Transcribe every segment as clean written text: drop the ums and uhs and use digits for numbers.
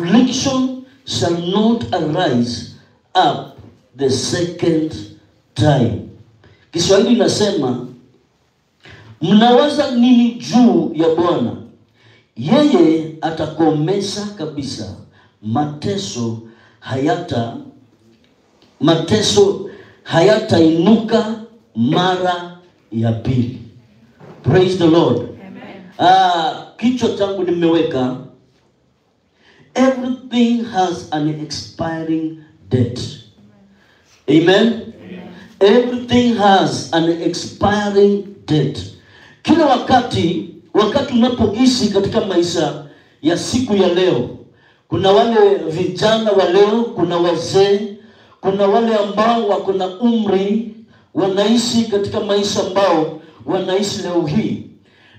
affliction shall not arise up the second time. Kiswahili inasema, mnawaza nini juu ya Bwana? Yeye atakomesha kabisa. Mateso hayatainuka mara ya pili. Praise the Lord. Amen. Kichwa changu nimeweka, everything has an expiring date. Amen. Amen. Everything has an expiring date. Kila wakati unapoishi katika maisha ya siku ya leo, kuna wale vijana wa leo, kuna wazee, kuna wale ambao wako na umri wanaishi katika maisha ambao wanaishi leo hii.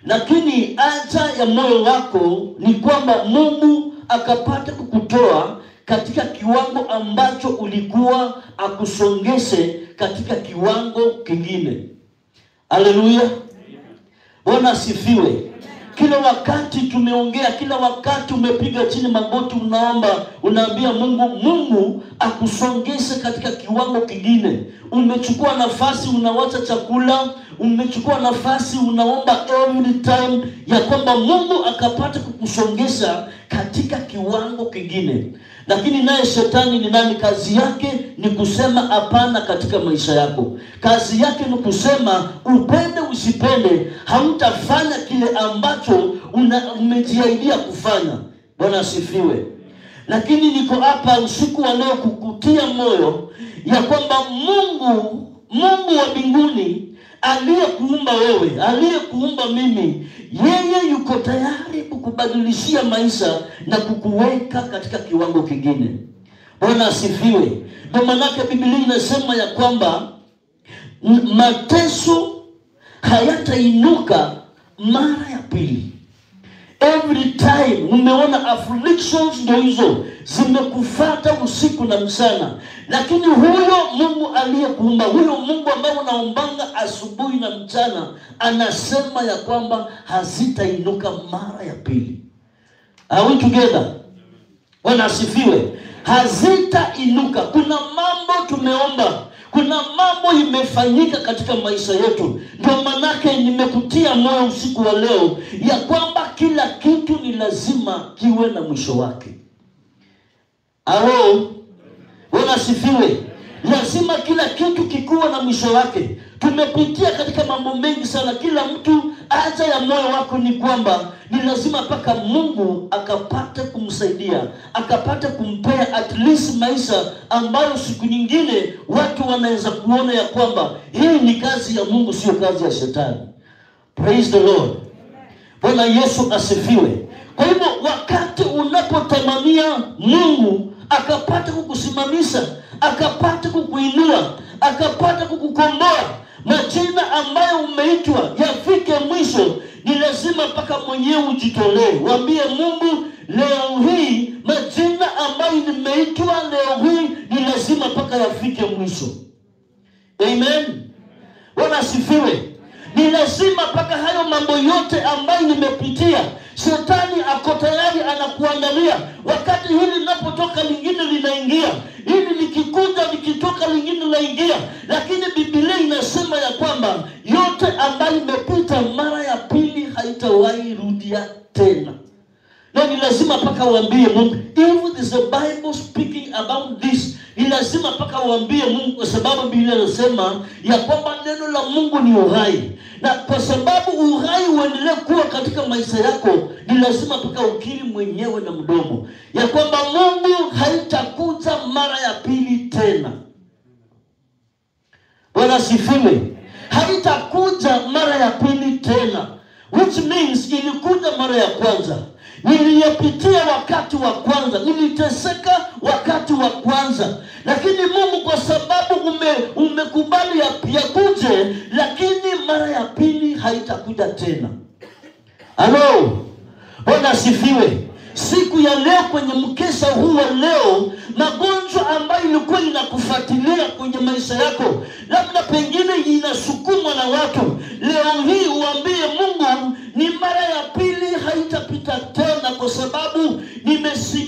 Lakini haja ya moyo wako ni kwamba Mungu akapata kukutoa katika kiwango ambacho ulikuwa akusongeshe katika kiwango kingine. Haleluya. Bwana asifiwe. Kila wakati tumeongea, kila wakati umepiga chini magoti, unaomba, unaambia Mungu akusongeshe katika kiwango kingine. Umechukua nafasi, unawacha chakula, umechukua nafasi, unaomba every time ya kwamba Mungu akapata kukusongesha katika kiwango kingine. Lakini naye shetani ni nani? Kazi yake ni kusema hapana katika maisha yako. Kazi yake ni kusema upende usipende, hautafanya kile ambacho umejiahidia kufanya. Bwana asifiwe. Lakini niko hapa usiku wa leo kukutia moyo ya kwamba Mungu wa mbinguni aliyekuumba wewe, aliyekuumba mimi, yeye yuko tayari kukubadilishia maisha na kukuweka katika kiwango kingine. Bwana asifiwe. Kwa maana Biblia inasema ya kwamba mateso hayatainuka mara ya pili. Every time umeona afflictions ndio hizo zimekufuata usiku na mchana, lakini huyo Mungu aliyekuumba, huyo Mungu ambaye unaombanga asubuhi na mchana, anasema ya kwamba hazitainuka mara ya pili. Are we together? Bwana asifiwe. Hazitainuka. Kuna mambo tumeomba, kuna mambo imefanyika katika maisha yetu. Ndio manake nimekutia moyo usiku wa leo ya kwamba kila kitu ni lazima kiwe na mwisho wake. Alo, Bwana asifiwe. Lazima kila kitu kikuwe na mwisho wake. Tumepitia katika mambo mengi sana. Kila mtu haja ya moyo wako ni kwamba ni lazima paka Mungu akapate kumsaidia, akapate kumpea at least maisha ambayo siku nyingine watu wanaweza kuona ya kwamba hii ni kazi ya Mungu, sio kazi ya shetani. Praise the Lord. Bwana Yesu asifiwe. Kwa hivyo wakati unapotamania Mungu akapata kukusimamisha, akapata kukuinua, akapata kukukomboa, majina ambayo umeitwa yafike mwisho, ni lazima paka mwenyewe ujitolee. Waambie Mungu, leo hii majina ambayo nimeitwa leo hii ni lazima paka yafike mwisho. Amen. Bwana asifiwe. Ni lazima paka hayo mambo yote ambayo nimepitia, shetani ako tayari anakuangalia. Wakati hili linapotoka lingine linaingia, hili likikuja likitoka lingine linaingia. Lakini Biblia inasema ya kwamba yote ambayo imepita mara ya pili haitawahi rudia tena. Na ni lazima paka uambie Mungu, if is the Bible speaking about this, ni lazima paka uambie Mungu, kwa sababu Biblia inasema ya kwamba neno la Mungu ni uhai. Na kwa sababu uhai uendelee kuwa katika maisha yako, ni lazima paka ukiri mwenyewe na mdomo ya kwamba Mungu haitakuja mara ya pili tena. Bwana asifiwe. Haitakuja mara ya pili tena, which means ilikuja mara ya kwanza. Niliyapitia wakati wa kwanza, niliteseka wakati wa kwanza, lakini Mungu kwa sababu umekubali ya kuje, lakini mara ya pili haitakuja tena. Halo, Bwana asifiwe. Siku ya leo kwenye mkesha huu wa leo, magonjwa ambayo ilikuwa inakufuatilia kwenye maisha yako, labda pengine inasukumwa na watu, leo hii uambie Mungu, ni mara ya pili haitapita tena, kwa sababu nimesimama